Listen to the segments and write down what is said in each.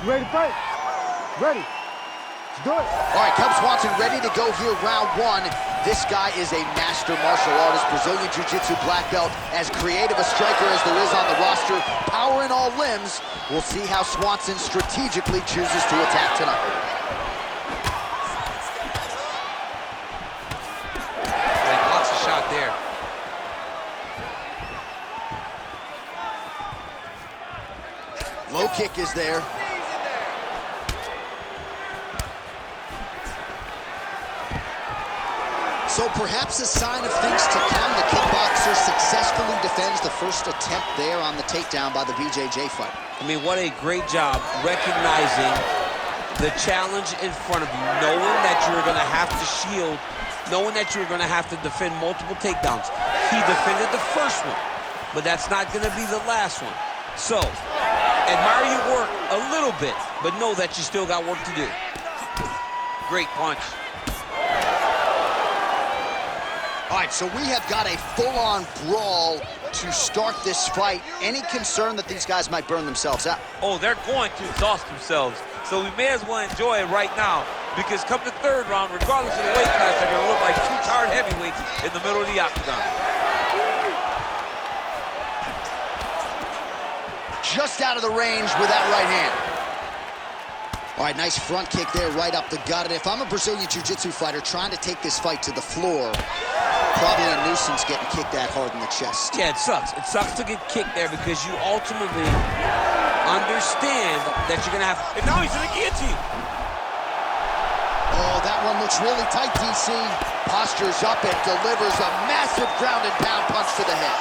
ready to fight? Ready. Let's do it. All right, Cub Swanson ready to go here, round one. This guy is a master martial artist, Brazilian Jiu-Jitsu black belt, as creative a striker as there is on the roster, power in all limbs. We'll see how Swanson strategically chooses to attack tonight. He blocks a shot there. Low kick is there. So perhaps a sign of things to come. The kickboxer successfully defends the first attempt there on the takedown by the BJJ fighter. I mean, what a great job recognizing the challenge in front of you, knowing that you're going to have to shield, knowing that you're going to have to defend multiple takedowns. He defended the first one, but that's not going to be the last one. So, admire your work a little bit, but know that you still got work to do. Great punch. All right, so we have got a full-on brawl to start this fight. Any concern that these guys might burn themselves out? Oh, they're going to exhaust themselves. So we may as well enjoy it right now, because come the third round, regardless of the weight class, they're going to look like two tired heavyweights in the middle of the octagon. Just out of the range with that right hand. All right, nice front kick there, right up the gut. And if I'm a Brazilian Jiu-Jitsu fighter trying to take this fight to the floor, probably a nuisance getting kicked that hard in the chest. Yeah, it sucks. It sucks to get kicked there because you ultimately understand that you're going to have... And now he's in the guillotine. Oh, that one looks really tight, DC. Postures up and delivers a massive ground and pound punch to the head.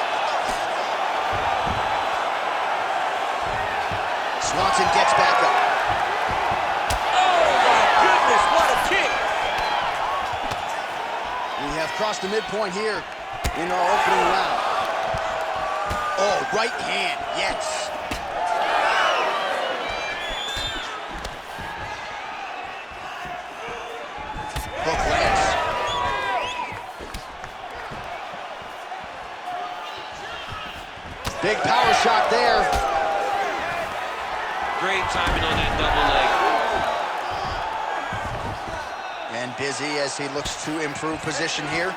Swanson gets back up. We have crossed the midpoint here in our opening round. Oh, right hand, yes. Hook lands. Big power shot there. Great timing on that double leg. And busy as he looks to improve position here.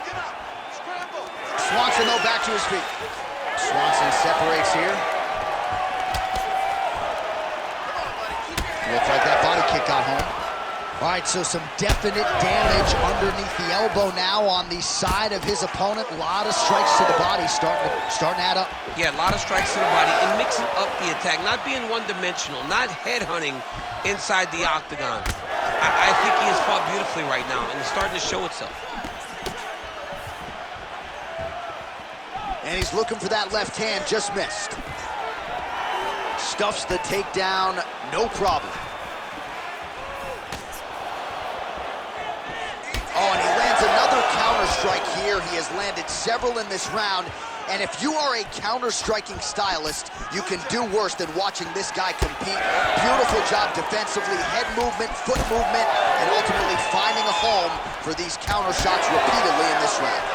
Swanson, though, back to his feet. Swanson separates here. Looks like that body kick got home. All right, so some definite damage underneath the elbow now on the side of his opponent. A lot of strikes to the body starting to add up. Yeah, a lot of strikes to the body and mixing up the attack, not being one-dimensional, not headhunting inside the octagon. I think he has fought beautifully right now, and it's starting to show itself. And he's looking for that left hand, just missed. Stuffs the takedown, no problem. Oh, and he lands another counter strike here. He has landed several in this round. And if you are a counter-striking stylist, you can do worse than watching this guy compete. Beautiful job defensively, head movement, foot movement, and ultimately finding a home for these counter shots repeatedly in this round.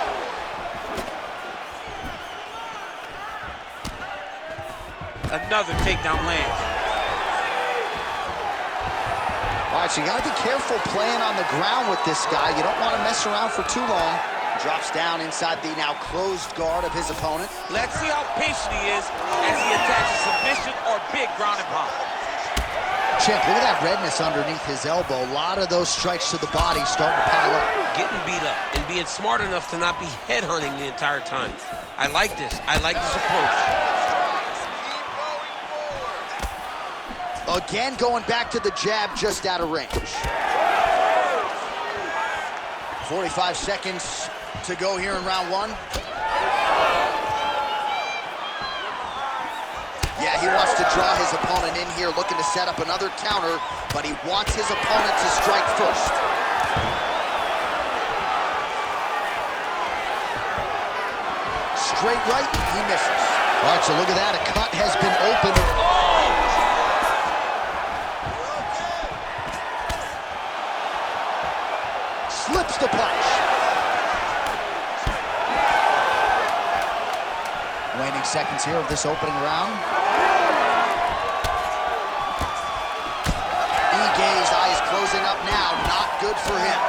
Another takedown lands. All right, so you gotta be careful playing on the ground with this guy. You don't want to mess around for too long. Drops down inside the now closed guard of his opponent. Let's see how patient he is as he attacks a submission or big ground and pound. Champ, look at that redness underneath his elbow. A lot of those strikes to the body starting to pile up. Getting beat up and being smart enough to not be headhunting the entire time. I like this. I like this approach. Again, going back to the jab, just out of range. 45 seconds to go here in round one. Yeah, he wants to draw his opponent in here, looking to set up another counter, but he wants his opponent to strike first. Straight right, he misses. All right, so look at that. A cut has been opened. Slips the punch. Waning seconds here of this opening round. closing up now. Not good for him.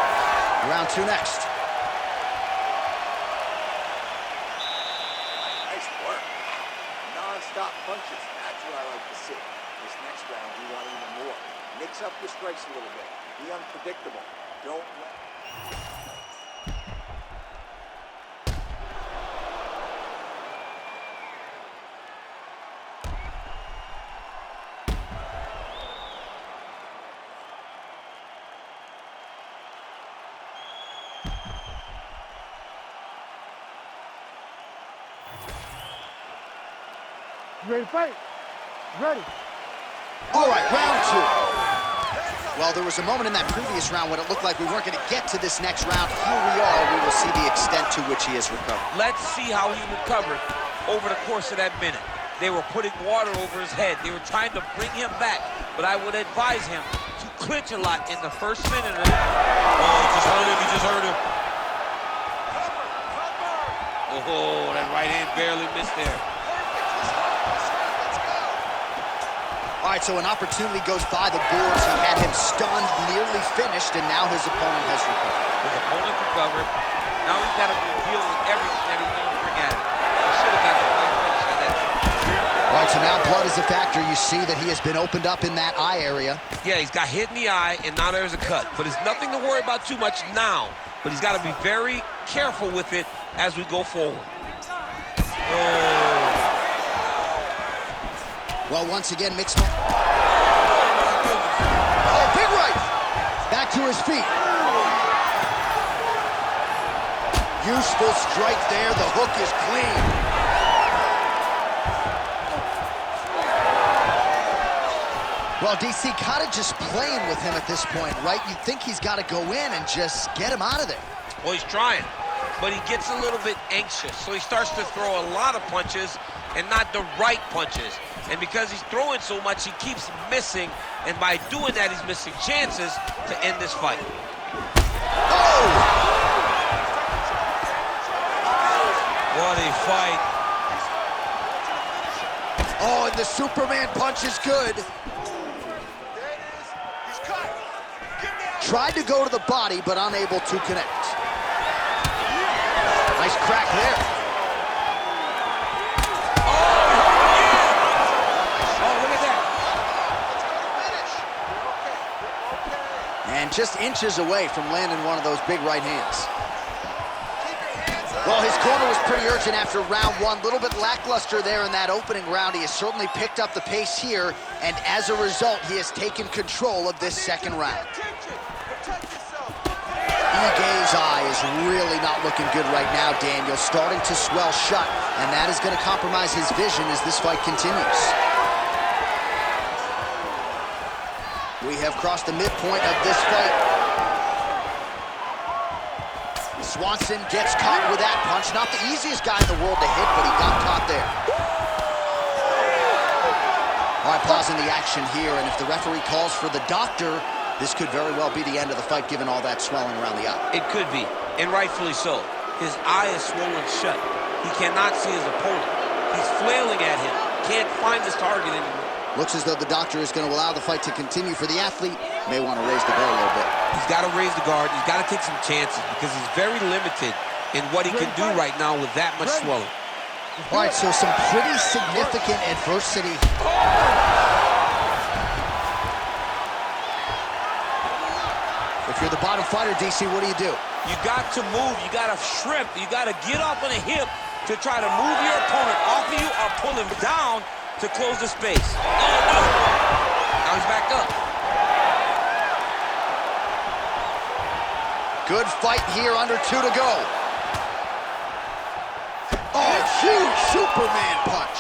Round 2 next. Nice work. Non-stop punches. That's what I like to see. This next round, we want even more. Mix up your strikes a little bit. Be unpredictable. Don't let... You ready to fight? Ready. All right, round 2. Well, there was a moment in that previous round when it looked like we weren't going to get to this next round. Here we are. We will see the extent to which he has recovered. Let's see how he recovered over the course of that minute. They were putting water over his head. They were trying to bring him back, but I would advise him to clinch a lot in the first minute. Oh, he just hurt him. He just hurt him. Oh, that right hand barely missed there. All right, so an opportunity goes by the boards. He had him stunned, nearly finished, and now his opponent has recovered. His opponent recovered. Now he's got to deal with everything that he's going to bring at him. He should have got the fight finish on that. All right, so now blood is a factor. You see that he has been opened up in that eye area. Yeah, he's got hit in the eye, and now there's a cut. But it's nothing to worry about too much now. But he's got to be very careful with it as we go forward. Oh. Well, once again, mixed. Oh, big right! Back to his feet. Useful strike there. The hook is clean. Well, DC kind of just playing with him at this point, right? You'd think he's got to go in and just get him out of there. Well, he's trying, but he gets a little bit anxious. So he starts to throw a lot of punches and not the right punches. And because he's throwing so much, he keeps missing. And by doing that, he's missing chances to end this fight. Oh! What a fight. Oh, and the Superman punch is good. Tried to go to the body, but unable to connect. Nice crack there. And just inches away from landing one of those big right hands. Well, his corner was pretty urgent after round 1. A little bit lackluster there in that opening round. He has certainly picked up the pace here, and as a result, he has taken control of this second round. Ige's eye is really not looking good right now, Daniel. Starting to swell shut, and that is going to compromise his vision as this fight continues. We have crossed the midpoint of this fight. Swanson gets caught with that punch. Not the easiest guy in the world to hit, but he got caught there. All right, pausing the action here, and if the referee calls for the doctor, this could very well be the end of the fight, given all that swelling around the eye. It could be, and rightfully so. His eye is swollen shut. He cannot see his opponent. He's flailing at him. Can't find his target anymore. Looks as though the doctor is going to allow the fight to continue for the athlete. May want to raise the guard a little bit. He's got to raise the guard. He's got to take some chances because he's very limited in what he can do right now with that much swelling. All right, so some pretty significant adversity. If you're the bottom fighter, DC, what do? You got to move. You got to shrimp. You got to get up on a hip to try to move your opponent off of you or pull him down to close the space. Oh, no. Now he's back up. Good fight here, under 2 to go. Oh, huge Superman punch.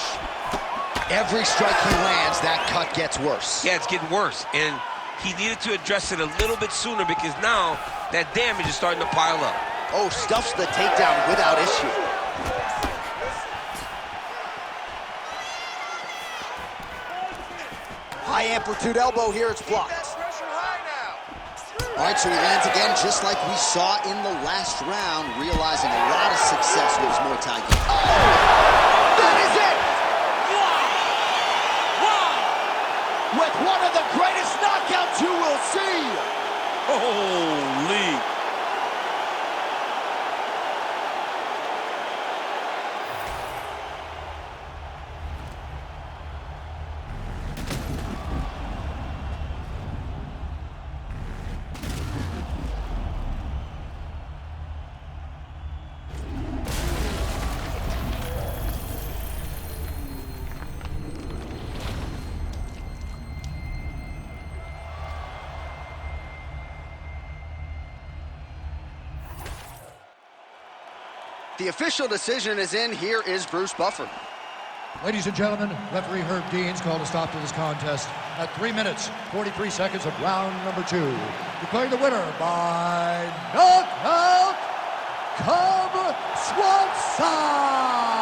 Every strike he lands, that cut gets worse. Yeah, it's getting worse. And he needed to address it a little bit sooner because now that damage is starting to pile up. Oh, stuffs the takedown without issue. High amplitude elbow here, it's blocked. All right, so he lands again just like we saw in the last round, realizing a lot of success with his Muay Thai game. Oh, that is it! Wow! With one of the greatest knockouts you will see, The official decision is in. Here is Bruce Buffer. Ladies and gentlemen, referee Herb Dean's called a stop to this contest at 3 minutes, 43 seconds of round number 2. Declaring the winner by knockout, Cub Swanson!